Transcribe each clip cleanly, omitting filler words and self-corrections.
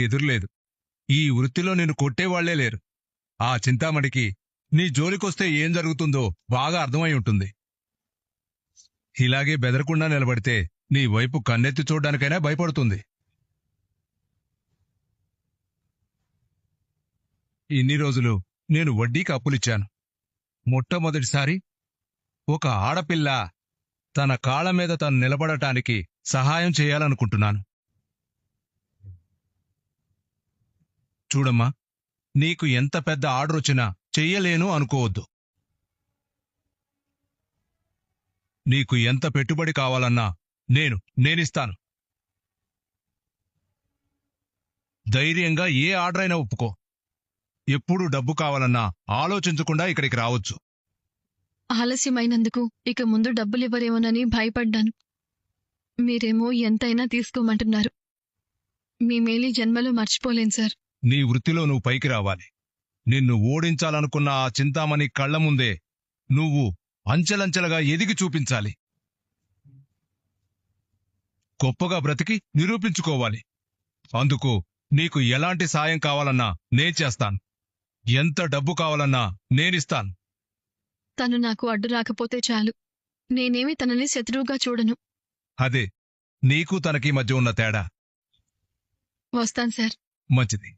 ఎదురులేదు. ఈ వృత్తిలో నిన్ను కొట్టేవాళ్లే లేరు. ఆ చింతామణికి నీ జోలికొస్తే ఏం జరుగుతుందో బాగా అర్థమై ఉంటుంది. ఇలాగే బెదరకుండా నిలబడితే నీ వైపు కన్నెత్తి చూడ్డానికైనా భయపడుతుంది. ఇన్ని రోజులు నేను వడ్డీకి అప్పులిచ్చాను. మొట్టమొదటిసారి ఒక ఆడపిల్ల తన కాళ్ల మీద తను నిలబడటానికి సహాయం చేయాలనుకుంటున్నాను. చూడమ్మా, నీకు ఎంత పెద్ద ఆర్డర్ వచ్చినా చెయ్యలేను అనుకోవద్దు. నీకు ఎంత పెట్టుబడి కావాలన్నా నేనిస్తాను. ధైర్యంగా ఏ ఆర్డర్ అయినా ఒప్పుకో. ఎప్పుడు డబ్బు కావాలన్నా ఆలోచించకుండా ఇక్కడికి రావచ్చు. ఆలస్యమైనందుకు ఇక ముందు డబ్బులివ్వరేమోనని భయపడ్డాను. మీరేమో ఎంతైనా తీసుకోమంటున్నారు. మీ మేలు జన్మలో మర్చిపోలేను సార్. నీ వృత్తిలో నువ్వు పైకి రావాలి. నిన్ను ఓడించాలనుకున్న ఆ చింతామణి కళ్ల ముందే నువ్వు అంచెలంచెలుగా ఎదిగి చూపించాలి. గొప్పగా బ్రతికి నిరూపించుకోవాలి. అందుకు నీకు ఎలాంటి సాయం కావాలన్నా నేను చేస్తాను. ఎంత డబ్బు కావాలన్నా నేనిస్తాను. తను నాకు అడ్డు రాకపోతే చాలు. నేనేమి తనని శత్రువుగా చూడను. అదే నీకు తనకి మధ్య ఉన్న తేడా. వస్తాను సార్. మంచిది.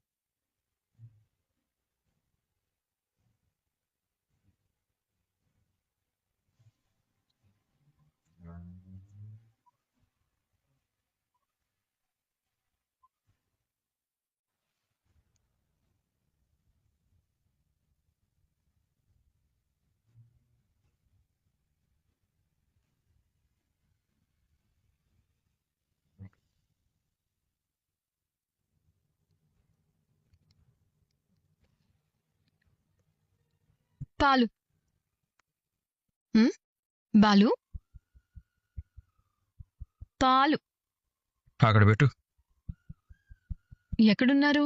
పాలు. బాలు, పాలు అక్కడ పెట్టు. ఎక్కడున్నారు?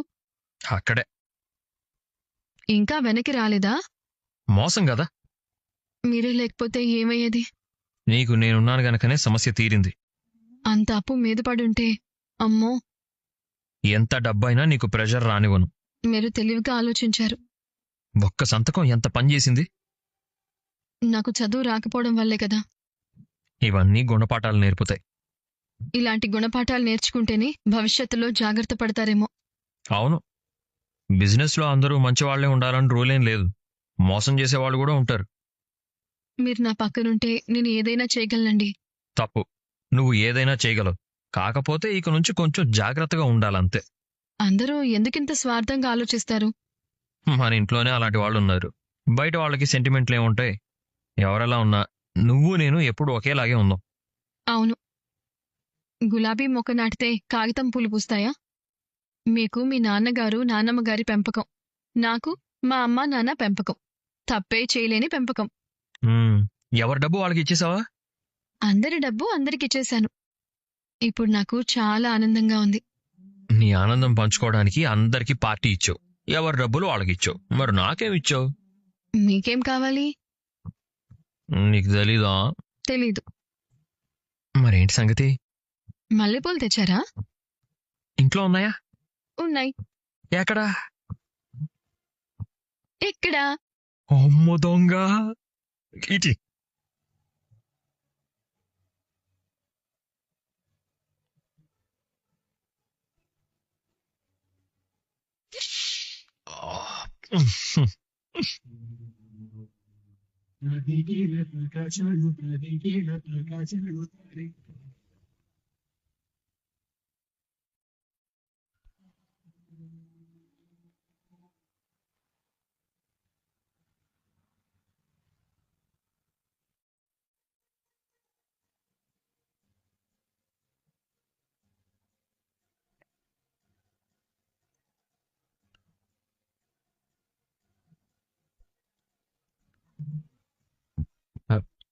అక్కడే. ఇంకా వెనక్కి రాలేదా? మోసం కదా. మీరే లేకపోతే ఏమయ్యేది? నీకు నేనున్నాను గనకనే సమస్య తీరింది. అంత అప్పు మీద పడుంటే అమ్మో. ఎంత డబ్బైనా నీకు ప్రెషర్ రానివ్వను. మీరు తెలివిగా ఆలోచించారు. ఒక్క సంతకం ఎంత పనిచేసింది? నాకు చదువు రాకపోవడం వల్లే కదా. ఇవన్నీ గుణపాఠాలు నేర్పుతాయి. ఇలాంటి గుణపాఠాలు నేర్చుకుంటేనే భవిష్యత్తులో జాగ్రత్త పడతారేమో. అవును, బిజినెస్లో అందరూ మంచివాళ్లే ఉండాలని రూలేం లేదు. మోసం చేసేవాళ్ళు కూడా ఉంటారు. మీరు నా పక్కనుంటే నేను ఏదైనా చేయగలనండి. తప్పు. నువ్వు ఏదైనా చేయగలవు. కాకపోతే ఇక నుంచి కొంచెం జాగ్రత్తగా ఉండాలంతే. అందరూ ఎందుకింత స్వార్థంగా ఆలోచిస్తారు? మన ఇంట్లోనే అలాంటి వాళ్ళు ఉన్నారు. బయట వాళ్ళకి సెంటిమెంట్లు ఏముంటాయి? ఎవరెలా ఉన్నా నువ్వు నేను ఎప్పుడు ఒకేలాగే ఉందాం. అవును. గులాబీ మొక్క నాటితే కాగితం పూలు పూస్తాయా? మీకు మీ నాన్నగారు నాన్నమ్మగారి పెంపకం, నాకు మా అమ్మ నాన్న పెంపకం. తప్పే చేయలేని పెంపకం. ఎవరి డబ్బు వాళ్ళకి ఇచ్చేసావా? అందరి డబ్బు అందరికిచ్చేశాను. ఇప్పుడు నాకు చాలా ఆనందంగా ఉంది. నీ ఆనందం పంచుకోవడానికి అందరికీ పార్టీ ఇచ్చావు. ఎవరి డబ్బులు వాళ్ళకిచ్చావు. మరి నాకేమిచ్చావు? మీకేం కావాలి? నీకు తెలీదా? తెలీదు. మరేంటి సంగతి? మల్లెపూలు తెచ్చారా? ఇంట్లో ఉన్నాయా? ఉన్నాయి. ఎక్కడా? ఎక్కడా? అమ్మ దొంగ. ఇటీ.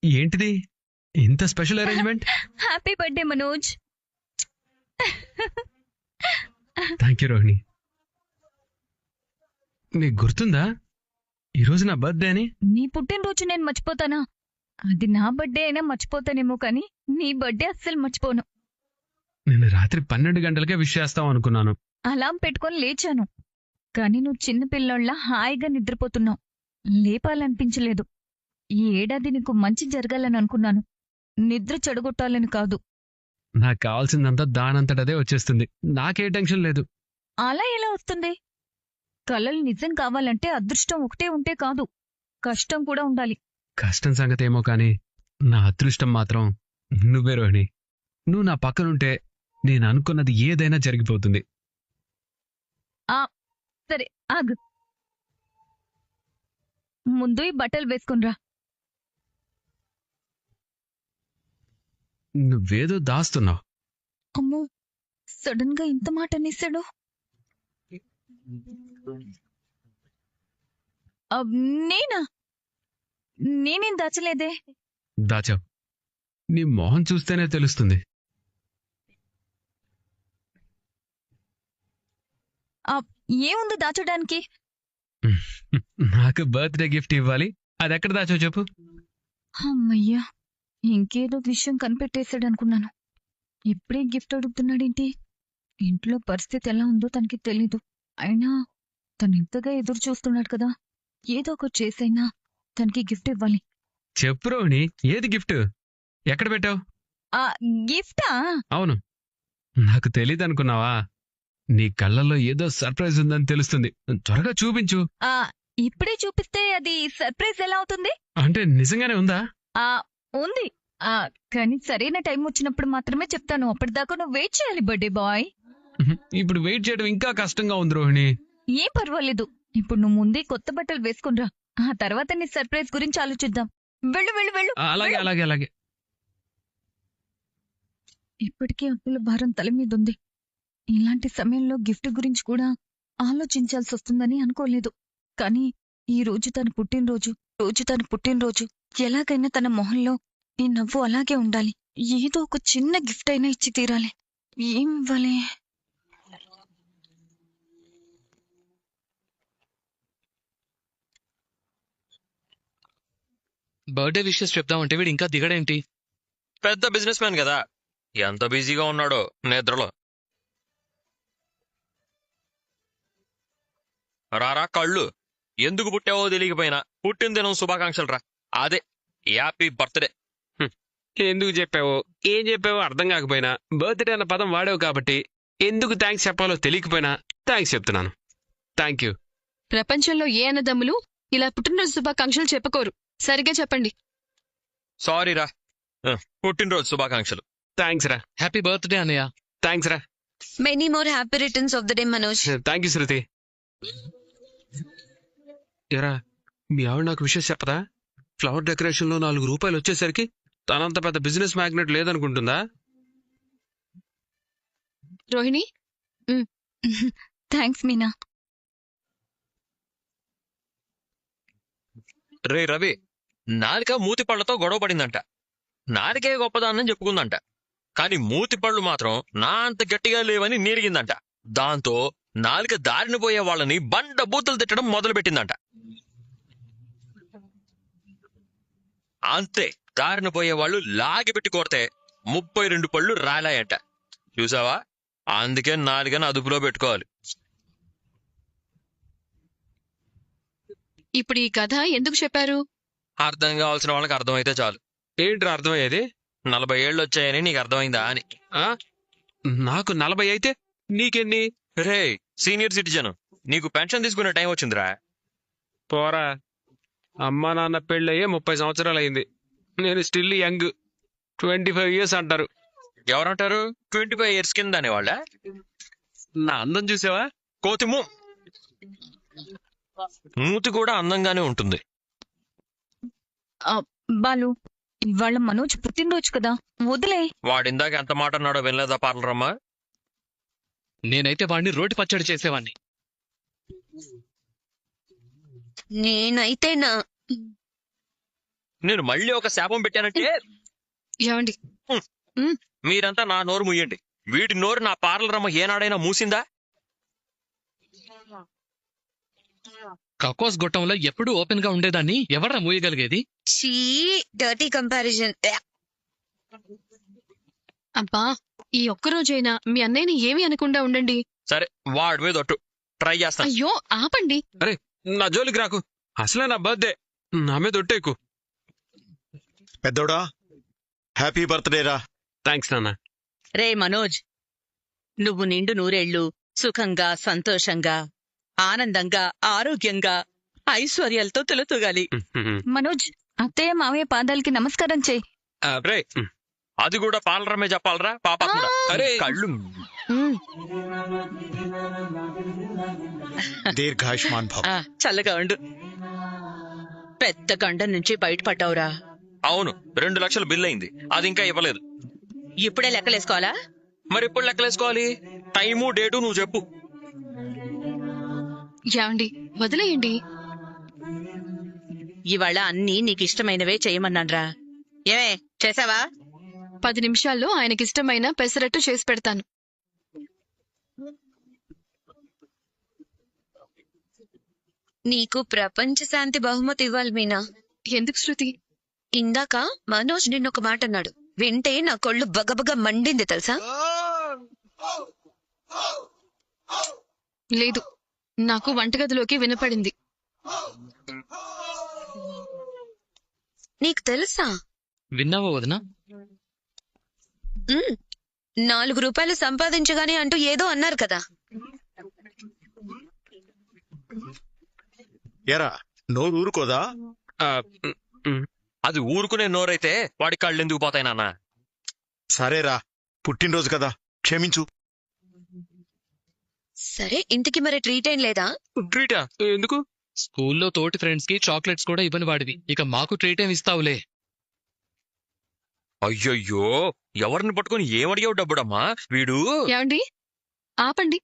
ఏంటిది ఇంత special arrangement? Happy birthday Manoj. Thank you Rohini. నీకు గుర్తుందా ఈరోజు నా బర్త్డే అని? నీ పుట్టినరోజు నేను మర్చిపోతానా? అది నా బర్త్డే అయినా మర్చిపోతానేమో కానీ నీ బర్త్డే అస్సలు మర్చిపోను. నిన్న రాత్రి 12 గంటలకే విష్ చేస్తాం అనుకున్నాను. అలాం పెట్టుకొని లేచాను. కానీ నువ్వు చిన్న పిల్లోళ్ళ హాయిగా నిద్రపోతున్నావు. లేపాలనిపించలేదు. ఈ ఏడాది నీకు మంచి జరగాలని అనుకున్నాను, నిద్ర చెడగొట్టాలని కాదు. నాకు కావాల్సిందంతా దానంతటదే వచ్చేస్తుంది. నాకే టెన్షన్ లేదు. అలా ఎలా వస్తుంది? కలలు నిజం కావాలంటే అదృష్టం ఒకటే ఉంటే కాదు, కష్టం కూడా ఉండాలి. కష్టం సంగతి ఏమో కానీ నా అదృష్టం మాత్రం నువ్వే రోహిణి. నువ్వు నా పక్కనుంటే నేను అనుకున్నది ఏదైనా జరిగిపోతుంది. సరే ఆగు. ముందు ఈ బట్టలు వేసుకునిరా. నువ్వేదో దాస్తున్నావు. అమ్మో, సడన్ గా ఇంత మాట అనేసాడు. నేనా? నేనేం దాచలేదే. దాచావు. నీ మొహం చూస్తేనే తెలుస్తుంది. ఏముంది దాచడానికి? నాకు బర్త్డే గిఫ్ట్ ఇవ్వాలి. అది ఎక్కడ దాచావు చెప్పు. అమ్మయ్యా, ఇంకేదో విషయం కనిపెట్టేశాడు అనుకున్నాను. ఇప్పుడే గిఫ్ట్ అడుగుతున్నాడేంటి? ఇంట్లో పరిస్థితి ఎలా ఉందో తనకి తెలీదు. అయినా తను ఇంతగా ఎదురు చూస్తున్నాడు కదా, ఏదో ఒకటి చేసైనా తనకి గిఫ్ట్ ఇవ్వాలి. చెప్పు రోహిణి, ఏది గిఫ్ట్? ఎక్కడ పెట్టావు? ఆ గిఫ్టా? అవును, నాకు తెలీదు అనుకున్నావా? నీ కళ్ళల్లో ఏదో సర్ప్రైజ్ ఉందని తెలుస్తుంది. త్వరగా చూపించు. ఇప్పుడే చూపిస్తే అది సర్ప్రైజ్ ఎలా అవుతుంది? అంటే నిజంగానే ఉందా? ఉంది. కానీ సరైన టైం వచ్చినప్పుడు మాత్రమే చెప్తాను. అప్పటిదాకా నువ్వు వెయిట్ చేయాలి బర్త్డే బాయ్. ఇప్పుడు వెయిట్ చేయడం ఇంకా కష్టంగా ఉంది రోహిణి. ఏం పర్వాలేదు, ఇప్పుడు నువ్వు ముందే కొత్త బట్టలు వేసుకునిరా. ఆ తర్వాత నీ సర్ప్రైజ్ గురించి ఆలోచిద్దాం. వెళ్ళు వెళ్ళు వెళ్ళు. అలాగే అలాగే అలాగే. ఇప్పటికే అప్పుల భారం తల మీద ఉంది. ఇలాంటి సమయంలో గిఫ్ట్ గురించి కూడా ఆలోచించాల్సి వస్తుందని అనుకోలేదు. కానీ ఈ రోజు తన పుట్టినరోజు, ఎలాగైనా తన మొహంలో ఈ నవ్వు అలాగే ఉండాలి. ఏదో ఒక చిన్న గిఫ్ట్ అయినా ఇచ్చి తీరాలి. ఏం ఇవ్వాలి? బర్త్డే విషెస్ చెప్దామంటే వీడు ఇంకా దిగడేంటి? పెద్ద బిజినెస్ మ్యాన్ కదా, ఎంత బిజీగా ఉన్నాడో నిద్రలో. రారా కళ్ళు, ఎందుకు పుట్టావో తెలియకపోయినా పుట్టిన దినం శుభాకాంక్షలు రా. అదే హ్యాపీ బర్త్డే. ఎందుకు చెప్పావో ఏం చెప్పావో అర్థం కాకపోయినా బర్త్డే అన్న పదం వాడావు కాబట్టి ఎందుకు థ్యాంక్స్ చెప్పాలో తెలియకపోయినా థ్యాంక్స్ చెప్తున్నాను. Thank you. ప్రపంచంలో ఏ అన్నదమ్ములు ఇలా పుట్టినరోజు శుభాకాంక్షలు చెప్పుకోరు. సరిగ్గా చెప్పండి. సారీ రా, పుట్టినరోజు శుభాకాంక్షలు. థ్యాంక్స్ రా. హ్యాపీ బర్త్డే అన్నయ్య. థ్యాంక్స్ రా. Many more happy returns of the day, Manoj. Thank you Shruti. ఎరా, మీ ఆవిడ నాకు విషయం చెప్పదా? ఫ్లవర్ డెకరేషన్ లో 4 రూపాయలు వచ్చేసరికి తనంత పెద్ద బిజినెస్ మ్యాగ్నెట్ లేదనుకుంటుందా? రోహిణి, థ్యాంక్స్ మీనా. రే రవి, నాలిక మూతి పళ్లతో గొడవ పడిందంట. నాలికే గొప్పదాన్నని చెప్పుకుందంట. కానీ మూతి పళ్ళు మాత్రం నా అంత గట్టిగా లేవని నీరిగిందంట. దాంతో నాలిక దారిన పోయే వాళ్ళని బండ బూతులు తిట్టడం మొదలు పెట్టిందంట. అంతే, దారిన పోయే వాళ్ళు లాగిపెట్టి కొడితే 32 పళ్ళు రాలాయంట. చూసావా? అందుకే నాలుగని అదుపులో పెట్టుకోవాలి. ఇప్పుడు ఈ కథ ఎందుకు చెప్పారు? అర్థం కావాల్సిన వాళ్ళకి అర్థమైతే చాలు. ఏంట్రా అర్థమయ్యేది? 40 ఏళ్ళు వచ్చాయని నీకు అర్థమైందా అని. నాకు 40 అయితే నీకెన్ని? రే సీనియర్ సిటిజన్, నీకు పెన్షన్ తీసుకునే టైం వచ్చిందిరా. పోరా, అమ్మా నాన్న పెళ్ళయ్యే 30 సంవత్సరాలు అయింది. నేను స్టిల్ యంగ్. 25 ఇయర్స్ అంటారు. ఎవరంటారు? 25 ఇయర్స్ కింద అనేవాళ్ళ? నా అందం చూసావా? కోతిము మూతి కూడా అందంగానే ఉంటుంది. బాలు, ఇవాళ మనోజ్ పుట్టినరోజు కదా, వదిలే. వాడిందాక ఎంత మాట అన్నాడో వినలేదా పార్లరమ్మా? నేనైతే వాడిని రోటి పచ్చడి చేసేవాణ్ణి. నేనైతే నేను మళ్ళీ ఒక శాపం పెట్టానంటే ఏమండి, మీరంతా నా నోరు మూయండి. వీటి నోరు నా పార్లరమ్మ ఏనాడైనా మూసిందా? కకోస్ గొట్టంలో ఎప్పుడూ ఓపెన్ గా ఉండేదాన్ని ఎవరా మూయగలిగేది? చీ, డర్టీ కంపారిజన్. అబ్బా, ఈ ఒక్కరోజైనా మీ అన్నయ్యని ఏమీ అనకుండా ఉండండి. సరే వాడి మీద ఒట్టు ట్రై చేస్తాను. అయ్యో ఆపండి. నా జోలికి రాకు. అసలే నా బర్త్డే. నా మీద ఒట్టేకు. పెద్దోడా హ్యాపీ బర్త్డే రా. థ్యాంక్స్ నాన్న. రే మనోజ్, నువ్వు నిండు నూరేళ్లు సుఖంగా సంతోషంగా ఆనందంగా ఆరోగ్యంగా ఐశ్వర్యాలతో తొలతూగాలి. మనోజ్, అత్తయ్య మావయ్య పాదాలకి నమస్కారం చేయి. రే అది కూడా పాలరమే చెప్పాలరా పాప కూడా. అరే కళ్ళు ఉమ్, దీర్ఘాయుష్మాన్ భవ. ఆ, చల్లగా ఉండు. పెద్ద గండం నుంచి బయటపడ్డావురా. అవును 2 లక్షలు బిల్ అయింది, అది ఇంకా ఇవ్వలేదు. ఇప్పుడే లెక్కలేసుకోవాలా? మరి ఎప్పుడు లెక్కలేసుకోవాలి? టైము డేటు నువ్వు చెప్పు. యాండి వదిలేయండి. ఇవాళ అన్నీ నీకిష్టమైనవే చేయమన్నాన్రా. ఏమే చేసావా? 10 నిమిషాల్లో ఆయనకిష్టమైన పెసరట్టు చేసి పెడతాను. నీకు ప్రపంచ శాంతి బహుమతి ఇవ్వాలి మీనా. ఎందుకు శృతి? ఇందాక మనోజ్ నిన్నొక మాట అన్నాడు, వింటే నా కొళ్ళు బగబగ మండింది తెలుసా. లేదు, నాకు వంటగదిలోకి వినపడింది. నీకు తెలుసా? విన్నావా వదినా? 4 రూపాయలు సంపాదించగానే అంటూ ఏదో అన్నారు కదా. ఎరా నోరు ఊరుకోదా? అది ఊరుకునే నోరైతే వాడి కళ్ళు ఎందుకు పోతాయి నాన్న? సరేరా, పుట్టినరోజు కదా, క్షమించు. సరే ఇంటికి మరి ట్రీట్ ఏం లేదా? ట్రీటా? ఎందుకు? స్కూల్లో తోటి ఫ్రెండ్స్ కి చాక్లెట్స్ కూడా ఇవ్వని వాడివి, ఇక మాకు ట్రీట్ ఏం ఇస్తావులే? అయ్యయ్యో, ఎవరిని పట్టుకుని ఏమడిగావు డబ్బుడమ్మా వీడు? యాండి ఆపండి.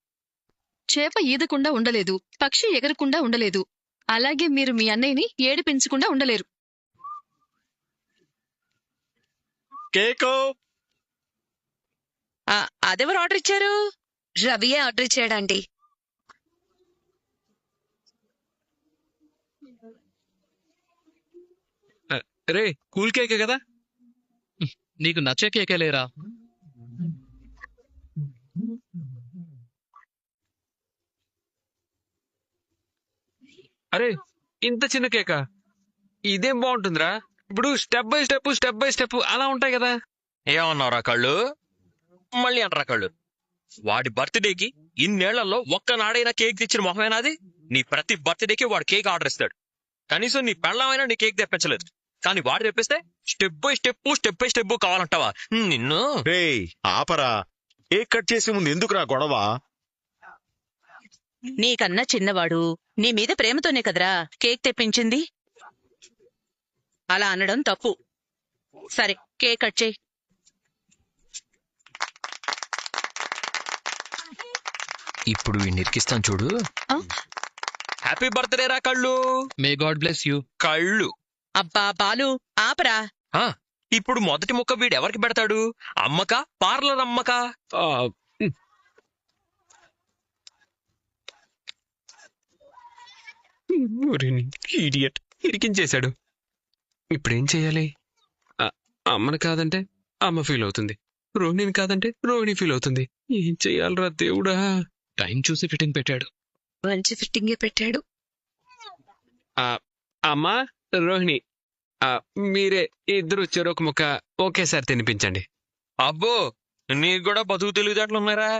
చేప ఈదకుండా ఉండలేదు, పక్షి ఎగరకుండా ఉండలేదు, అలాగే మీరు మీ అన్నయ్యని ఏడిపించకుండా ఉండలేరు. కేకు ఆ, అదెవరు ఆర్డర్ ఇచ్చారు? రవియే ఆర్డర్ ఇచ్చాడండి. రే కూల్ కేకే కదా? నీకు నచ్చే కేకే లేరా? అరే ఇంత చిన్న కేకా? ఇదేం బాగుంటుందిరా. ఇప్పుడు స్టెప్ బై స్టెప్ అలా ఉంటాయి కదా. ఏమన్నావురా కళ్ళు? మళ్ళీ అంటరా కళ్ళు? వాడి బర్త్డేకి ఇన్నేళ్లలో ఒక్కనాడైనా కేక్ తెచ్చిన మొహమేనాది? నీ ప్రతి బర్త్డేకి వాడు కేక్ ఆర్డర్ ఇస్తాడు, కనీసం నీ పెళ్ళమైనా నీ కేక్ తెప్పించలేదు. కానీ వాడు తెప్పిస్తే స్టెప్ బై స్టెప్ కావాలంటావా? నిన్ను రే ఆపరా, కేక్ కట్ చేసే ముందు ఎందుకురా గొడవ? నీకన్నా చిన్నవాడు, నీ మీద ప్రేమతోనే కదరా కేక్ తెప్పించింది. అలా అనడం తప్పు. సరే కేక్ కట్ చేయి. ఇప్పుడు వీడిని ఇరికిస్తాను చూడు. ఆ? హ్యాపీ బర్త్డే రా కళ్ళు. May God bless you. కళ్ళు అబ్బా బాలు ఆపరా. ఆ, ఇప్పుడు మొదటి ముక్క వీడు ఎవరికి పెడతాడు? అమ్మకా, పార్లర్ అమ్మకా? ఇడియట్, ఇరికించేశాడు. ఇప్పుడేం చెయ్యాలి? అమ్మని కాదంటే అమ్మ ఫీల్ అవుతుంది, రోహిణిని కాదంటే రోహిణి ఫీల్ అవుతుంది. ఏం చెయ్యాలరా దేవుడా? టైం చూసి ఫిట్టింగ్ పెట్టాడు. మంచి ఫిట్టింగే పెట్టాడు. అమ్మా రోహిణి, మీరే ఇద్దరు చెరొక ముక్క ఒకేసారి తినిపించండి. అబ్బో, నీకు కూడా బతుకు తెలివితేటలు ఉన్నారా?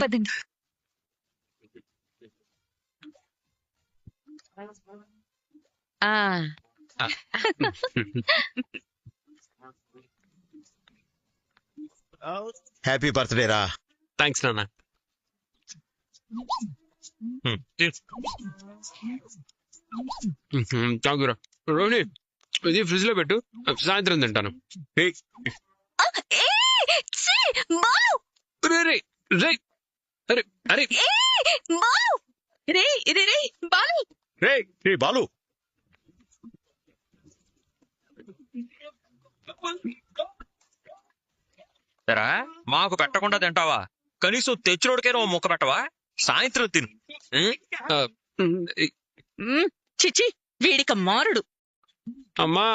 పదండి. ఆ హ్యాపీ బర్త్డే రా. థ్యాంక్స్ నాన్న. తాగురా రోహిణి, ఇది ఫ్రిడ్జ్ లో పెట్టు, సాయంత్రం తింటాను. ఏయ్, రే రే రే, అరే అరే రే ఇది రే బాలు. రే రే బాలు, సరా మాకు పెట్టకుండా తింటావా? కనీసం తెచ్చినోడికైనా ఓ ముక్క పెట్టవా? సాయంత్రం తిను. చిచి వీడిక మారుడు. అమ్మా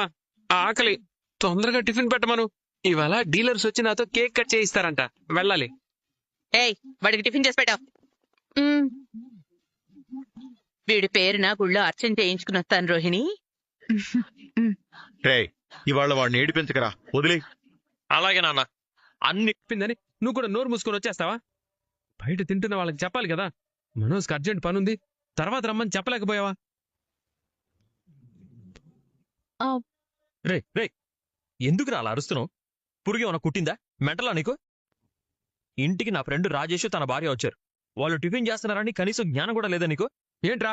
ఆకలి, తొందరగా టిఫిన్ పెట్టమను. ఇవాళ డీలర్స్ వచ్చి నాతో కేక్ కట్ చేయిస్తారంట, వెళ్ళాలి. ఏయ్ వాడికి టిఫిన్ చేసి పెట్టావు. మ్మ్. వీడి పేరున గుళ్ళో అర్చన చేయించుకుని వస్తాను రోహిణి. రే ఇవాళ వాడిని ఏడిపించకరా, వదిలే. అలాగే నాన్న. అన్ని చెప్పిందని నువ్వు కూడా నోరు మూసుకొని వచ్చేస్తావా? బయట తింటున్న వాళ్ళకి చెప్పాలి కదా, మనోజ్కి అర్జెంట్ పనుంది, తర్వాత రమ్మని చెప్పలేకపోయావా? రే రే ఎందుకు అలా అరుస్తున్నావు? పురుగు ఏమైనా కుట్టిందా? మెంటలా నీకు? ఇంటికి నా ఫ్రెండ్ రాజేష్ తన భార్య వచ్చారు. వాళ్ళు టిఫిన్ చేస్తున్నారని కనీసం జ్ఞానం కూడా లేదా నీకు? ఏంట్రా,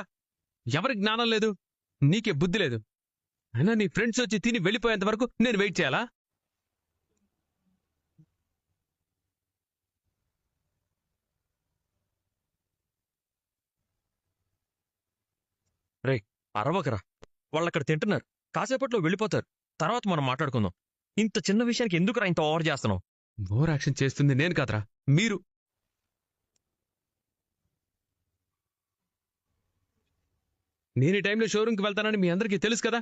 ఎవరికి జ్ఞానం లేదు? నీకే బుద్ధి లేదు. అయినా నీ ఫ్రెండ్స్ వచ్చి తిని వెళ్ళిపోయేంత వరకు నేను వెయిట్ చేయాలా? అరవకరా, వాళ్ళక్కడ తింటున్నారు, కాసేపట్లో వెళ్ళిపోతారు, తర్వాత మనం మాట్లాడుకుందాం. ఇంత చిన్న విషయానికి ఎందుకురా ఇంత ఓవర్ చేస్తున్నావు? ఓవర్ యాక్షన్ చేస్తుంది నేను కాదురా, మీరు. నేను ఈ టైంలో షోరూమ్కి వెళ్తానని మీ అందరికీ తెలుసు కదా.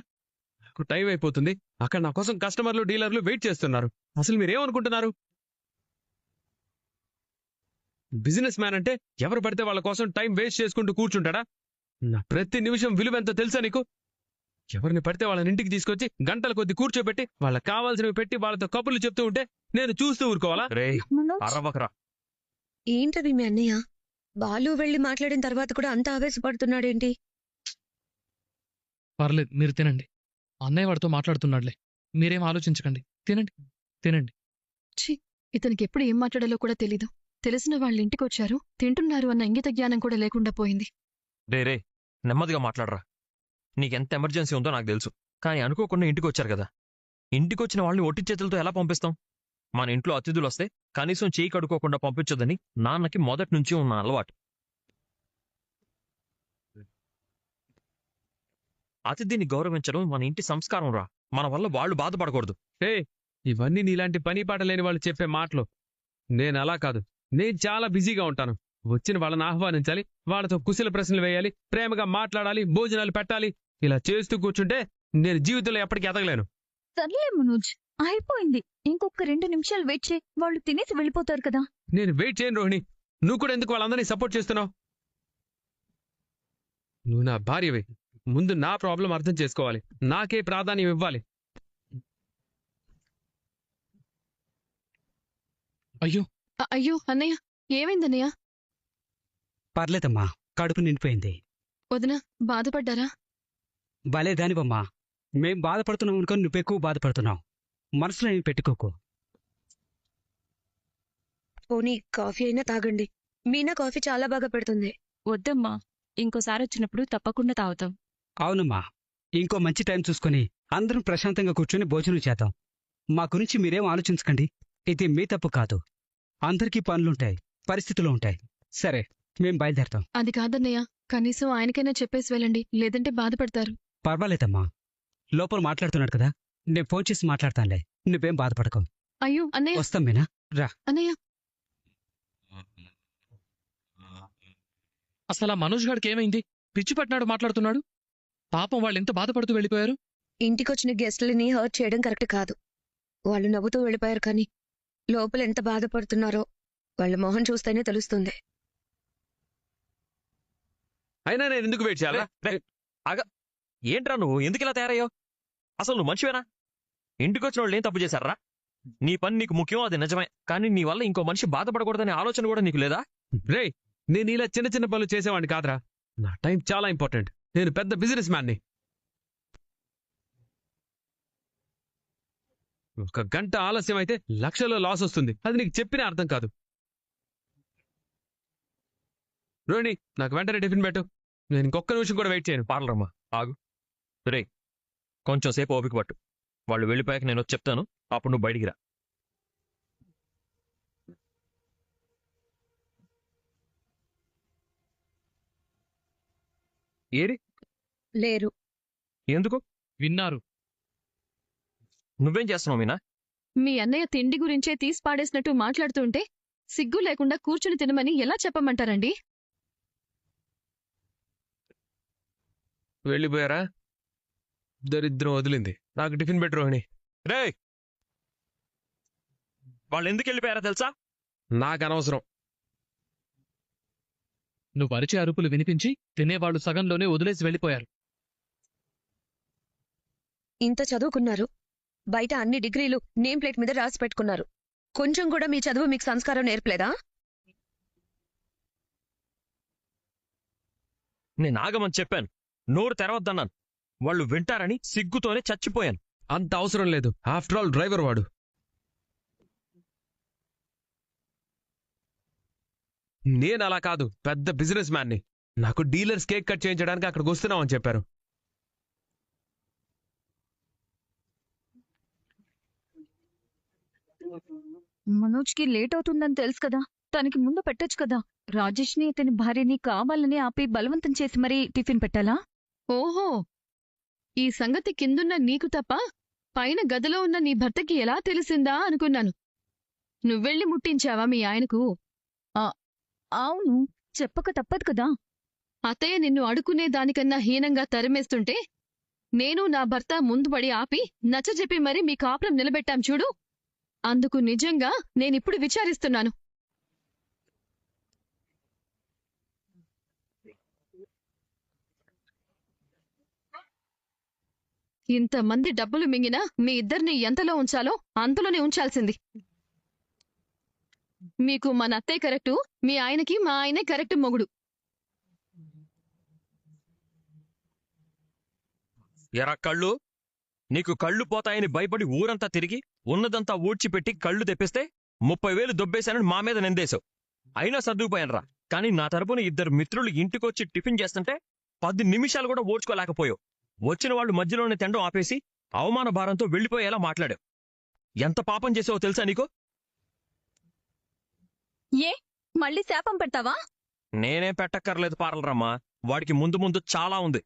నాకు టైం అయిపోతుంది, అక్కడ నా కోసం కస్టమర్లు డీలర్లు వెయిట్ చేస్తున్నారు. అసలు మీరేమనుకుంటున్నారు? బిజినెస్ మ్యాన్ అంటే ఎవరు పడితే వాళ్ళ కోసం టైం వేస్ట్ చేసుకుంటూ కూర్చుంటాడా? నా ప్రతి నిమిషం విలువ ఎంతో తెలుసా నీకు? ఎవరిని పడితే వాళ్ళని ఇంటికి తీసుకొచ్చి గంటల కొద్ది కూర్చోబెట్టి వాళ్ళకి కావాల్సినవి పెట్టి వాళ్ళతో కబుర్లు చెప్తూ ఉంటే నేను చూస్తూ ఊరుకోవాలా? రే మనోజ్, అరవకరా. ఏంటది మీ అన్నయ్య? బాలు వెళ్ళి మాట్లాడిన తర్వాత కూడా అంత ఆవేశపడుతున్నాడేంటి? పర్లేదు, మీరు తినండి. అన్నయ్య వాడితో మాట్లాడుతున్నాడులే, మీరేం ఆలోచించకండి. తినండి తినండి. ఇతనికి ఎప్పుడు ఏం మాట్లాడాలో కూడా తెలీదు. తెలిసిన వాళ్ళ ఇంటికి వచ్చారు, తింటున్నారు అన్న ఇంగిత జ్ఞానం కూడా లేకుండా పోయింది. రే రే నెమ్మదిగా మాట్లాడరా. నీకెంత ఎమర్జెన్సీ ఉందో నాకు తెలుసు, కానీ అనుకోకుండా ఇంటికి వచ్చారు కదా. ఇంటికొచ్చిన వాళ్ళని ఒట్టి చేతులతో ఎలా పంపిస్తాం? మన ఇంట్లో అతిథులు వస్తే కనీసం చేయి కడుక్కోకుండా పంపించొద్దని నాన్నకి మొదటి నుంచి ఉన్న అలవాటు. అతిథిని గౌరవించడం మన ఇంటి సంస్కారం రా. మన వల్ల వాళ్ళు బాధపడకూడదు. ఏ, ఇవన్నీ నీలాంటి పని పాట లేని వాళ్ళు చెప్పే మాటలు. నేను అలా కాదు, నేను చాలా బిజీగా ఉంటాను. వచ్చిన వాళ్ళని ఆహ్వానించాలి, వాళ్ళతో కుశల ప్రశ్నలు వేయాలి, ప్రేమగా మాట్లాడాలి, భోజనాలు పెట్టాలి. ఇలా చేస్తూ కూర్చుంటే నేను జీవితంలో ఎప్పటికీ ఎదగలేను. సర్లే మనోజ్, అయిపోయింది. ఇంకొక 2 నిమిషాలు వెయిట్ చేయి, వాళ్ళు తినేసి వెళ్ళిపోతారు కదా. నేను వెయిట్ చేయను రోహిణి. నువ్వు కూడా ఎందుకు వాళ్ళందరినీ సపోర్ట్ చేస్తున్నావు? నువ్వు నా భార్యవే, ముందు నా ప్రాబ్లం అర్థం చేసుకోవాలి, నాకే ప్రాధాన్యం ఇవ్వాలి. అయ్యో, అయ్యో అన్నయ్య, ఏమైందన్నయ్య? పర్లేదమ్మా, కడుపు నిండిపోయింది. వదిన బాధపడ్డారా? భలే దానివమ్మా, మేం బాధపడుతున్నాం అనుకో నువ్వెక్కువ బాధపడుతున్నావు. మనసులో ఏమి పెట్టుకోకు. పోనీ కాఫీ అయినా తాగండి. మీనా కాఫీ చాలా బాగా పెడుతుంది. వద్దమ్మా, ఇంకోసారి వచ్చినప్పుడు తప్పకుండా తాగుతాం. అవునమ్మా, ఇంకో మంచి టైం చూసుకొని అందరం ప్రశాంతంగా కూర్చొని భోజనం చేద్దాం. మా గురించి మీరేం ఆలోచించకండి, ఇది మీ తప్పు కాదు. అందరికీ పనులుంటాయి, పరిస్థితులు ఉంటాయి. సరే, మేం బయలుదేరతాం. అది కాదన్నయ్య, కనీసం ఆయనకైనా చెప్పేసి వెళ్ళండి, లేదంటే బాధపడతారు. పర్వాలేదమ్మా, లోపల మాట్లాడుతున్నాడు కదా, నేను ఫోన్ చేసి మాట్లాడతానులే, నువ్వేం బాధపడకు. అయ్యో అన్నయ్య, వస్తాం మీనా, రా. అన్నయ్య, అసలు ఆ మనోజ్ గాడికి ఏమైంది? పిచ్చి పట్టినాడు మాట్లాడుతున్నాడు. పాపం వాళ్ళు ఎంత బాధపడుతూ వెళ్ళిపోయారు. ఇంటికొచ్చిన గెస్టులని హర్ట్ చేయడం కరెక్ట్ కాదు. వాళ్ళు నవ్వుతూ వెళ్ళిపోయారు, కానీ లోపల ఎంత బాధపడుతున్నారో వాళ్ళ మొహం చూస్తేనే తెలుస్తుంది. అయినా నేను ఎందుకు వెయిట్ చేయాలా? ఏంట్రా నువ్వు ఎందుకు ఇలా తయారయ్యావు? అసలు నువ్వు మనిషివేనా? ఇంటికొచ్చిన వాళ్ళు ఏం తప్పు చేశారా? నీ పని నీకు ముఖ్యం, అది నిజమే. కానీ నీ వల్ల ఇంకో మనిషి బాధపడకూడదనే ఆలోచన కూడా నీకు లేదా? రేయ్, నేను ఇలా చిన్న చిన్న పనులు చేసేవాడిని కాదురా. నా టైం చాలా ఇంపార్టెంట్. నేను పెద్ద బిజినెస్ మ్యాన్ని. 1 గంట ఆలస్యం అయితే లక్షల్లో లాస్ వస్తుంది. అది నీకు చెప్పినా అర్థం కాదు. రోహిణి, నాకు వెంటనే టిఫిన్ పెట్టు. నేను ఇంకొక నిమిషం కూడా వెయిట్ చేయను. పార్లరమ్మా, ఆగు. రే కొంచెం సేపు ఓపిక పట్టు. వాళ్ళు వెళ్ళిపోయాక నేను వచ్చి చెప్తాను, అప్పుడు నువ్వు బయటికి రా. ఏరి లేరు. ఎందుకు? విన్నారు. నువ్వేం చేస్తున్నావు మీనా? మీ అన్నయ్య తిండి గురించే తీసి పాడేసినట్టు మాట్లాడుతుంటే సిగ్గు లేకుండా కూర్చుని తినమని ఎలా చెప్పమంటారండి? వెళ్ళిపోయారా? దరిద్రం వదిలింది. నాకు టిఫిన్ పెట్టు రోహిణి. రే వాళ్ళు ఎందుకు వెళ్ళిపోయారా తెలుసా? నాకు అనవసరం. నువ్వు అరిచే అరుపులు వినిపించి తినేవాళ్లు సగంలోనే వదిలేసి వెళ్ళిపోయారు. ఇంత చదువుకున్నారు, బయట అన్ని డిగ్రీలు నేమ్ ప్లేట్ మీద రాసి పెట్టుకున్నారు. కొంచెం కూడా మీ చదువు మీకు సంస్కారం నేర్పలేదా? నేను ఆగమని చెప్పాను, నోరు తెరవద్దన్నాను. వాళ్ళు వింటారని సిగ్గుతోనే చచ్చిపోయాను. అంత అవసరం లేదు. ఆఫ్టర్ ఆల్ డ్రైవర్ వాడు. నేను అలా కాదు, పెద్ద బిజినెస్ మ్యాన్ని. నాకు డీలర్స్ కేక్ కట్ చేయించడానికి అక్కడికి వస్తున్నామని చెప్పారు. మనోజ్కి లేట్ అవుతుందని తెలుసు కదా, తనకి ముందు పెట్టొచ్చు కదా. రాజేష్ని అతని భార్యని కావాలని ఆపి బలవంతం చేసి మరీ టిఫిన్ పెట్టాలా? ఓహో, ఈ సంగతి కిందున్న నీకు తప్ప పైన గదిలో ఉన్న నీ భర్తకి ఎలా తెలిసిందా అనుకున్నాను. నువ్వెళ్ళి ముట్టించావా మీ ఆయనకు? అవును, చెప్పక తప్పదు కదా. అత్తయ్య నిన్ను అడుకునే దానికన్నా హీనంగా తరిమేస్తుంటే నేను నా భర్త ముందుపడి ఆపి నచ్చజెప్పి మరీ మీ కాపురం నిలబెట్టాం చూడు. అందుకు నిజంగా నేనిప్పుడు విచారిస్తున్నాను. ఇంతమంది డబ్బులు మింగినా మీ ఇద్దరిని ఎంతలో ఉంచాలో అంతలోనే ఉంచాల్సింది. మీకు మన అత్తయ్య కరెక్టు, మీ ఆయనకి మా ఆయనే కరెక్ట్ మొగుడు. ఎరా కళ్ళు, నీకు కళ్ళు పోతాయని భయపడి ఊరంతా తిరిగి ఉన్నదంతా ఊడ్చిపెట్టి కళ్ళు తెప్పిస్తే 30,000 దొబ్బేశానని మా మీద నిందేశావు. అయినా సర్దుకుపోయానరా. కానీ నా తరపున ఇద్దరు మిత్రులు ఇంటికొచ్చి టిఫిన్ చేస్తుంటే 10 నిమిషాలు కూడా ఓడ్చుకోలేకపోయావు. వచ్చిన వాళ్ళు మధ్యలోనే తినడం ఆపేసి అవమాన భారంతో వెళ్లిపోయేలా మాట్లాడావు. ఎంత పాపం చేసావో తెలుసా నీకు? ఏ మళ్ళీ శాపం పెడతావా? నేనేం పెట్టక్కర్లేదు పారలరమ్మా, వాడికి ముందు ముందు చాలా ఉంది.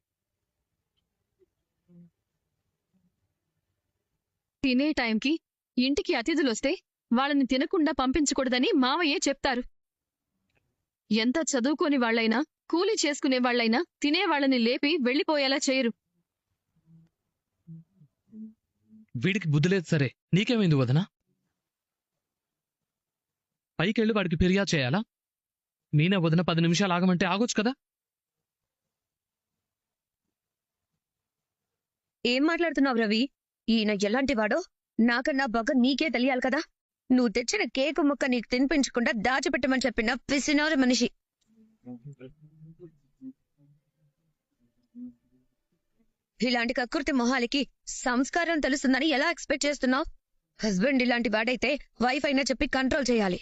తినే టైంకి ఇంటికి అతిథులొస్తే వాళ్ళని తినకుండా పంపించకూడదని మావయ్యే చెప్తారు. ఎంత చదువుకోని వాళ్లైనా, కూలీ చేసుకునే వాళ్లైనా తినేవాళ్ళని లేపి వెళ్లిపోయేలా చేయరు. వీడికి బుద్ధి లేదు సరే, నీకేమైంది వదనా? పైకెళ్ళి వాడికి ఫిర్యాదు చేయాలా? మీనా వదిన 10 నిమిషాలు ఆగమంటే ఆగొచ్చు కదా. ఏం మాట్లాడుతున్నావు రవి? ఈయన ఎలాంటివాడో నాకన్నా బాగా నీకే తెలియాలి కదా. నువ్వు తెచ్చిన కేకు ముక్క నీకు తినిపించకుండా దాచిపెట్టమని చెప్పిన పిసినారు మనిషి. ఇలాంటి కకృతి మొహాలకి సంస్కారం తెలుస్తుందని ఎలా ఎక్స్పెక్ట్ చేస్తున్నావు? హస్బెండ్ ఇలాంటి వాడైతే వైఫ్ అయినా చెప్పి కంట్రోల్ చేయాలి.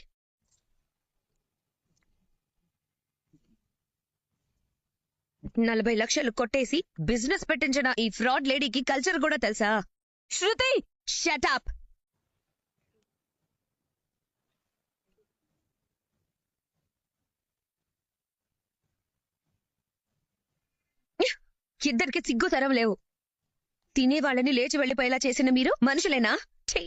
$40 లక్షలు కొట్టేసి బిజినెస్ పెట్టించిన ఈ ఫ్రాడ్ లేడీకి కల్చర్ కూడా తెలుసా? శృతి, షట్ అప్. ఇద్దరికి సిగ్గు తరం లేవు. తినేవాళ్ళని లేచి వెళ్లిపోయేలా చేసిన మీరు మనుషులేనా? ఛీ!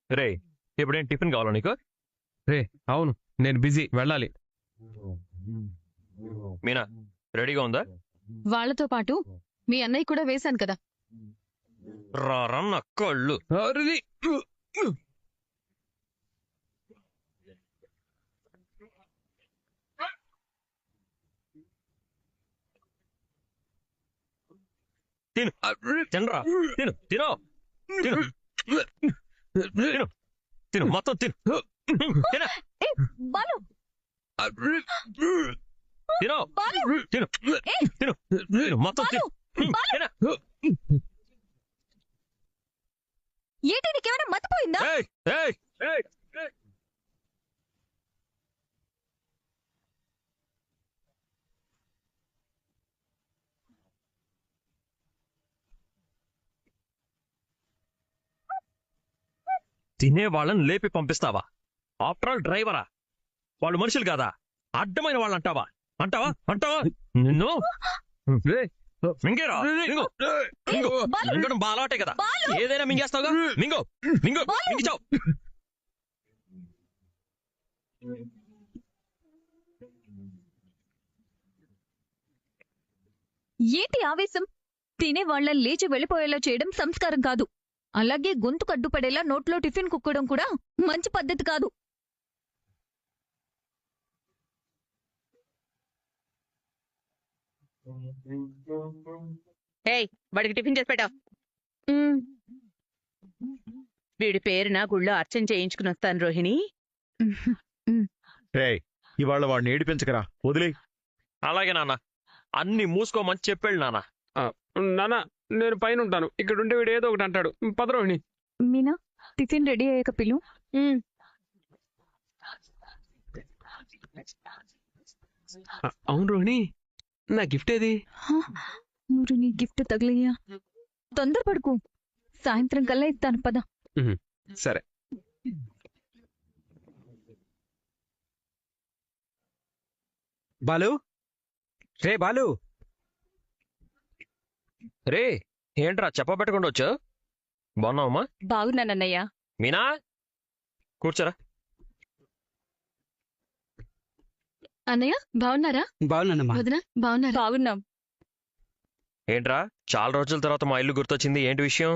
రే, ఇప్పుడేం టిఫిన్ కావాలా నీకు? రే అవును, నేను బిజీ, వెళ్ళాలి. మీనా రెడీగా ఉందా? వాళ్లతో పాటు మీ అన్నయ్య కూడా వేశాను కదా. రారన్న కళ్ళు. అరే, తిను, తినరా, తిను తిను తిను తిను తిను మొత్తం తిను. తిన బాలు, తిను తిను తిను తిను మొత్తం తిను. తిన. ఏంటి నీకేమైనా మతిపోయిందా? ఏయ్, ఏయ్, ఏయ్, ఏయ్. తినే వాళ్ళని లేపి పంపిస్తావా? ఆఫ్టర్ ఆల్ డ్రైవరా? వాళ్ళు మనుషులు కాదా? అడ్డమైన వాళ్ళు అంటావా? అంటావా అంటావా నిన్ను? మింగేరా, మింగు. మింగు. మింగడం బాగా అలవాటే కదా. ఏదైనా మింగేస్తావుగా. మింగో మింగో మింగిచావు. ఏంటి ఆవేశం? తినే వాళ్ళని లేచి వెళ్ళిపోయేలా చేయడం సంస్కారం కాదు. అలాగే గొంతు కడ్డుపడేలా నోట్లో టిఫిన్ కుక్కడం కూడా మంచి పద్ధతి కాదు. ఏయ్, వాడికి టిఫిన్ చేసి పెట్టావు. వీడి పేరున గుళ్ళో అర్చన చేయించుకుని వస్తాను రోహిణి. రే ఇవాళ వాడిని ఏడిపించకరా, వదిలే. అలాగే నాన్న, అన్ని మూసుకోమని చెప్పాడు నాన్న. నాన్న నేను పైన ఉంటాను, ఇక్కడ ఉంటే వీడు ఏదో ఒకటి అంటాడు. పద రోహిణి. మీనా, టిఫిన్ రెడీ అయ్యాక పిలు. అవును రోహిణి, నా గిఫ్ట్ ఏది? నువ్వు నీ గిఫ్ట్ తగిలియా, తొందరపడుకు, సాయంత్రం కల్లా ఇస్తాను పద. సరే. బాలు, రే బాలు. రే ఏంట్రా చెప్పబెట్టకుండా వచ్చావు? బాగున్నావమ్మా? బాగున్నానన్నయ్య. మీనా కూర్చోరా. అన్నయ్య బాగున్నారా? బాగున్నానమ్మా. వదిన బాగున్నారా? బాగున్నాం. ఏంట్రా చాలా రోజుల తర్వాత మా ఇల్లు గుర్తొచ్చింది, ఏంటి విషయం?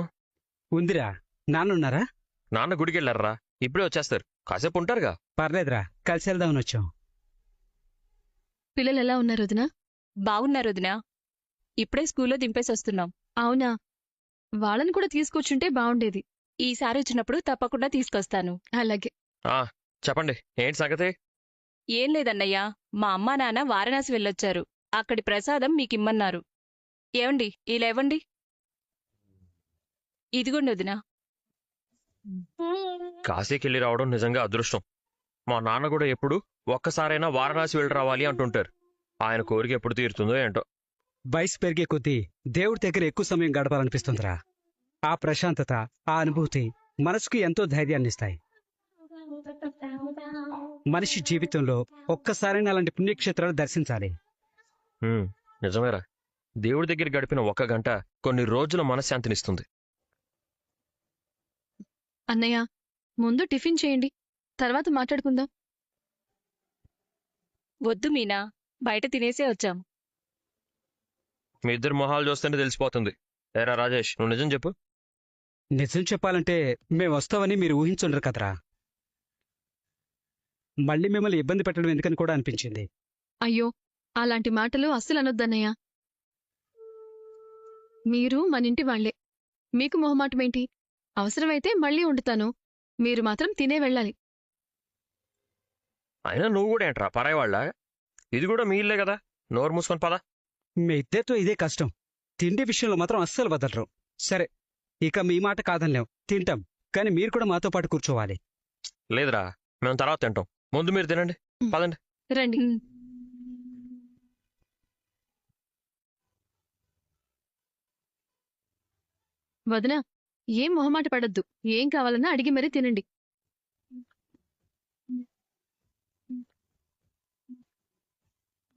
ఉందిరా, నాన్నున్నారా? నాన్న గుడికి వెళ్ళారా? ఇప్పుడే వచ్చేస్తారు, కాసేపు ఉంటారుగా. పర్లేదురా, కలిసి వెళ్దామని వచ్చాం. పిల్లలు ఎలా ఉన్నారు వదిన? బాగున్నారు వదినా. ఇప్పుడే స్కూల్లో దింపేసి వస్తున్నాం. అవునా, వాళ్ళని కూడా తీసుకొచ్చుంటే బాగుండేది. ఈసారి వచ్చినప్పుడు తప్పకుండా తీసుకొస్తాను. అలాగే. చెప్పండి ఏంటి సంగతి? ఏం లేదన్నయ్య, మా అమ్మా నాన్న వారణాసి వెళ్ళొచ్చారు. అక్కడి ప్రసాదం మీకిమ్మన్నారు. ఏవండి, ఇలా ఇవ్వండి. ఇదిగోండి వదినా. కాశీకి వెళ్ళి రావడం నిజంగా అదృష్టం. మా నాన్న కూడా ఎప్పుడు ఒక్కసారైనా వారణాసి వెళ్ళి రావాలి అంటుంటారు. ఆయన కోరిక ఎప్పుడు తీరుతుందో ఏంటో. వయసు పెరిగే కొద్దీ దేవుడి దగ్గర ఎక్కువ సమయం గడపాలనిపిస్తుందిరా. ఆ ప్రశాంతత, ఆ అనుభూతి మనసుకు ఎంతో ధైర్యాన్ని ఇస్తాయి. మనిషి జీవితంలో ఒక్కసారైనా అలాంటి పుణ్యక్షేత్రాలు దర్శించాలి. నిజమేరా, దేవుడి దగ్గర గడిపిన 1 గంట కొన్ని రోజుల మనశ్శాంతినిస్తుంది. అన్నయ్య, ముందు టిఫిన్ చేయండి, తర్వాత మాట్లాడుకుందాం. వద్దు మీనా, బయట తినేసే వచ్చాం. మీ ఇద్దరు మొహాలు చూస్తేనే తెలిసిపోతుంది. ఏరా రాజేష్, నువ్వు నిజం చెప్పు. నిజం చెప్పాలంటే మేము వస్తామని మీరు ఊహించుండరు కదరా. మళ్ళీ మిమ్మల్ని ఇబ్బంది పెట్టడం ఎందుకని కూడా అనిపించింది. అయ్యో, అలాంటి మాటలు అస్సలు అనొద్దన్నయ్య. మీరు మనింటి వాళ్లే, మీకు మొహమాటమేంటి? అవసరమైతే మళ్ళీ వండుతాను, మీరు మాత్రం తినే వెళ్ళాలి. అయినా నువ్వు కూడా ఏంట్రా పరాయివాళ్ళ? ఇది కూడా మీ ఇల్లే కదా, నోరు మూసుకొని పదా. మీ ఇద్దరితో ఇదే కష్టం, తిండి విషయంలో మాత్రం అస్సలు వదలరు. సరే, ఇక మీ మాట కాదనిలేం, తింటాం, కానీ మీరు కూడా మాతో పాటు కూర్చోవాలి. లేదురా, మేము తర్వాత తింటాం, ముందు మీరు తినండి. పదండి. రండి. వదినా, ఏం మొహమాట పడద్దు, ఏం కావాలన్నా అడిగి మరీ తినండి.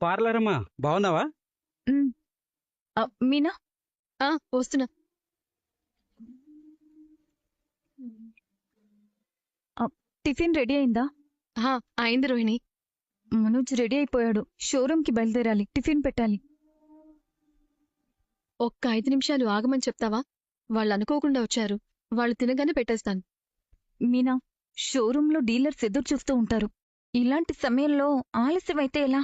పార్లరమ్మా, బాగున్నావా? మీనా, వస్తున్నా. టిఫిన్ రెడీ అయిందా? అయింది రోహిణి. మనోజ్ రెడీ అయిపోయాడు, షోరూమ్కి బయలుదేరాలి, టిఫిన్ పెట్టాలి. ఒక్క 5 నిమిషాలు ఆగమని చెప్తావా? వాళ్ళు అనుకోకుండా వచ్చారు, వాళ్ళు తినగానే పెట్టేస్తాను. మీనా, షోరూంలో డీలర్స్ ఎదురు చూస్తూ ఉంటారు, ఇలాంటి సమయంలో ఆలస్యమైతే ఎలా?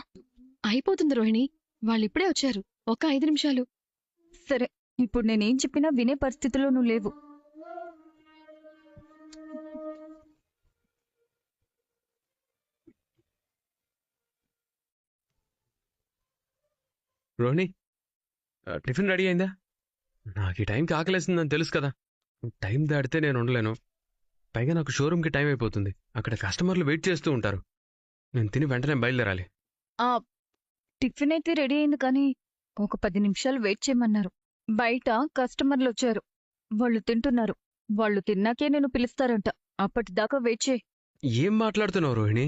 అయిపోతుంది రోహిణి, వాళ్ళిప్పుడే వచ్చారు, ఒక్క 5 నిమిషాలు. సరే, ఇప్పుడు నేనేం చెప్పినా వినే పరిస్థితిలో నువ్వు లేవు. రోహిణి, టిఫిన్ రెడీ అయిందా? నాకు ఈ టైంకి ఆకలేస్తుందని తెలుసు కదా. టైం దాటితే నేను ఉండలేను. పైగా నాకు షోరూమ్కి టైం అయిపోతుంది, అక్కడ కస్టమర్లు వెయిట్ చేస్తూ ఉంటారు. నేను తిని వెంటనే బయలుదేరాలి. టిఫిన్ అయితే రెడీ అయింది, కానీ ఒక 10 నిమిషాలు వెయిట్ చేయమన్నారు. బయట కస్టమర్లు వచ్చారు, వాళ్ళు తింటున్నారు. వాళ్ళు తిన్నాకే నేను పిలుస్తారంట, అప్పటిదాకా వెయిట్ చేయి. ఏం మాట్లాడుతున్నావు రోహిణి?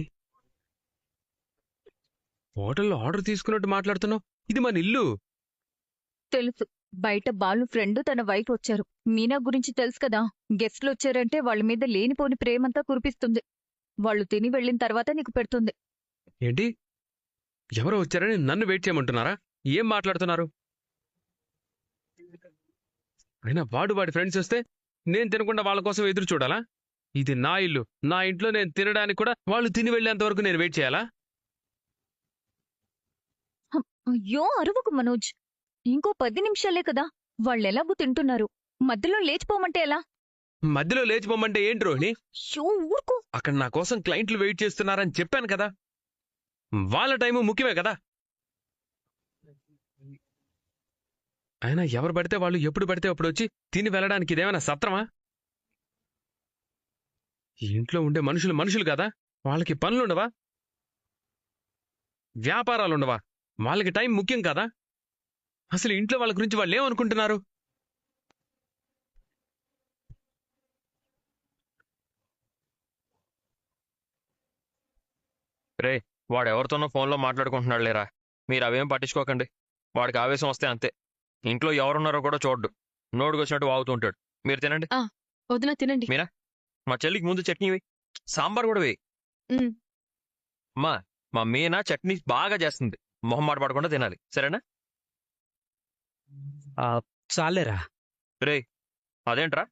హోటల్లో ఆర్డర్ తీసుకున్నట్టు మాట్లాడుతున్నావు. ఇది మన ఇల్లు. తెలుసు, బయట బాలు ఫ్రెండ్ తన వైఫ్ వచ్చారు. మీనా గురించి తెలుసు కదా, గెస్ట్లు వచ్చారంటే వాళ్ళ మీద లేనిపోని ప్రేమంతా కురిపిస్తుంది. వాళ్ళు తిని వెళ్ళిన తర్వాత నీకు పెడుతుంది. ఏంటి, ఎవరో వచ్చారని నన్ను వెయిట్ చేయమంటున్నారా? ఏం మాట్లాడుతున్నారు? అయినా వాడి ఫ్రెండ్స్ వస్తే నేను తినకుండా వాళ్ళ కోసం ఎదురు చూడాలా? ఇది నా ఇల్లు, నా ఇంట్లో నేను తినడానికి కూడా వాళ్ళు తిని వెళ్ళేంత వరకు నేను వెయిట్ చేయాలా? అయ్యో అరవకు మనోజ్. ఇంకో 10 నిమిషాలే కదా, వాళ్ళెలాగూ తింటున్నారు. మధ్యలో లేచిపోమంటే ఎలా? మధ్యలో లేచిపోమంటే ఏంటి రోహిణి? అయ్యో ఊరుకో. అక్కడ నా కోసం క్లయింట్లు వెయిట్ చేస్తున్నారని చెప్పాను కదా. వాళ్ళ టైము ముఖ్యమే కదా. అయినా ఎవరు పడితే వాళ్ళు ఎప్పుడు పడితే అప్పుడు వచ్చి తిని వెళ్ళడానికి ఇదేమైనా సత్రమా? ఈ ఇంట్లో ఉండే మనుషులు మనుషులు కదా, వాళ్ళకి పనులుండవా? వ్యాపారాలుండవా? వాళ్ళకి టైం ముఖ్యం కదా. అసలు ఇంట్లో వాళ్ళ గురించి వాళ్ళు ఏమనుకుంటున్నారు? రే, వాడెవరితోనో ఫోన్లో మాట్లాడుకుంటున్నాడు లేరా. మీరు అవేం పట్టించుకోకండి. వాడికి ఆవేశం వస్తే అంతే. ఇంట్లో ఎవరున్నారో కూడా చూడ్డు. నోటుకొచ్చినట్టు వాగుతుంటాడు. మీరు తినండి. వదిన తినండి. మా చెల్లికి ముందు చట్నీ వేయి, సాంబార్ కూడా వేయి. ఉమ్. మా మీనా చట్నీ బాగా చేస్తుంది. మొహం మాట పడకుండా తినాలి, సరేనా? చాలేరా. రే, అదేంట్రా,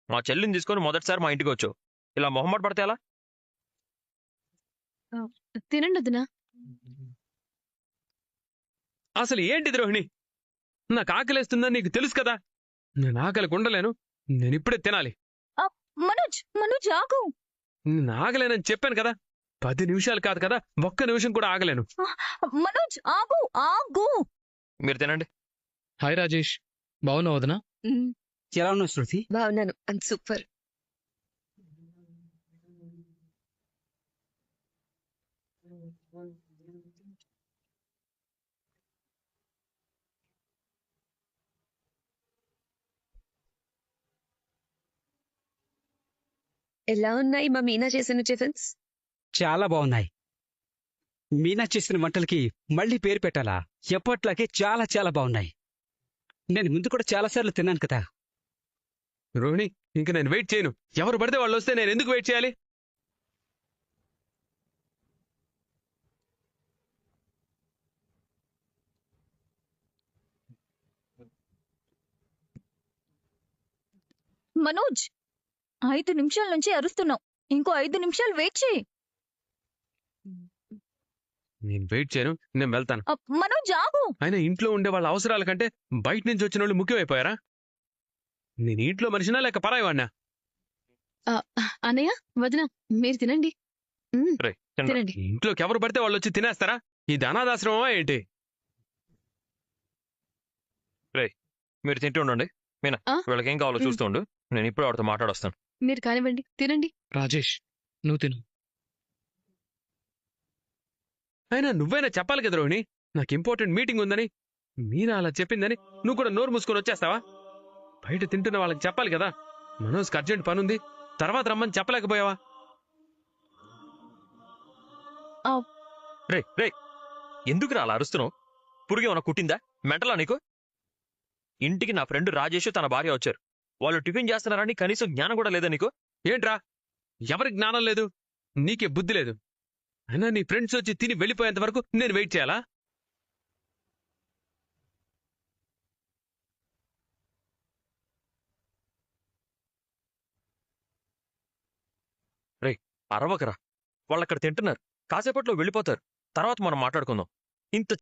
మా చెల్లిని తీసుకొని మొదటిసారి మా ఇంటికి వచ్చావు. ఇలా మొహం మాట పడితే ఎలా? తినండి వదిన. అసలు ఏంటిది రోహిణి? నాకు ఆకలేస్తుందని నీకు తెలుసు కదా. నేను ఆకలికి ఉండలేను. నేనిప్పుడే తినాలి. మనోజ్ మనోజ్ ఆగు. నేను ఆగలేనని చెప్పాను కదా. 10 నిమిషాలు కాదు కదా, ఒక్క నిమిషం కూడా ఆగలేను. మనోజ్ ఆగు ఆగు. మీరు తినండి. హాయ్ రాజేష్, బాగున్నావు వదినా? ఎలా ఉన్నావు శృతి? బాగున్నాను. అంత సూపర్. ఎలా ఉన్నాయి మా మీనా చేసిన టిఫిన్స్? చాలా బాగున్నాయి. మీనా చేసిన వంటలకి మళ్ళీ పేరు పెట్టాలా? ఎప్పట్లాగే చాలా చాలా బాగున్నాయి. నేను ముందు కూడా చాలాసార్లు తిన్నాను కదా. రోహిణి, ఇంక నేను వెయిట్ చేయను. ఎవరు పడితే వాళ్ళు వస్తే నేను ఎందుకు వెయిట్ చేయాలి? మనోజ్ 5 నిమిషాల నుంచి అరుస్తున్నావు. ఇంకో 5 నిమిషాలు వెయిట్ చేయి. నేను వెయిట్ చేయను, నేను వెళ్తాను. మనోజ్ ఆగు. అయినా ఇంట్లో ఉండే వాళ్ళ అవసరాల కంటే బయట నుంచి వచ్చిన వాళ్ళు ముఖ్యమైపోయారా? నేను ఇంట్లో మనిషినా లేక పరాయివాడినా? అన్నయ్య వదిన మీరు తినండి. రే, తినరా. తినండి. ఇంట్లోకి ఎవరు పడితే వాళ్ళు వచ్చి తినేస్తారా? ఇది అనాథాశ్రమమా ఏంటి? మీరు తింటూ ఉండండి. మీనా, ఆ? వీళ్ళకి ఏం కావాలో చూస్తూ ఉండు. నేను ఇప్పుడు వాడితో మాట్లాడొస్తాను. మీరు కానివ్వండి, తినండి. రాజేష్, నువ్వు తిను. అయినా నువ్వైనా చెప్పాలి కదా రోహిణి, నాకు ఇంపార్టెంట్ మీటింగ్ ఉందని. మీనా అలా చెప్పిందని నువ్వు కూడా నోరు మూసుకొని వచ్చేస్తావా? బయట తింటున్న వాళ్ళకి చెప్పాలి కదా. మనోజ్కి అర్జెంట్ పనుంది, తర్వాత రమ్మని చెప్పలేకపోయావా? రే, ఎందుకు అలా అరుస్తున్నావు? పురుగేమన్నా కుట్టిందా? మెంటలా నీకు? ఇంటికి నా ఫ్రెండ్ రాజేష్ తన భార్య వచ్చారు. వాళ్ళు టిఫిన్ చేస్తున్నారని కనీసం జ్ఞానం కూడా లేదా నీకు? ఏంట్రా, ఎవరికి జ్ఞానం లేదు? నీకే బుద్ధి లేదు. అయినా నీ ఫ్రెండ్స్ వచ్చి తిని వెళ్ళిపోయేంత వరకు నేను వెయిట్ చేయాలా? అరవకరా, వాళ్ళక్కడ తింటున్నారు. కాసేపట్లో వెళ్ళిపోతారు. తర్వాత మనం మాట్లాడుకుందాం. ఇంత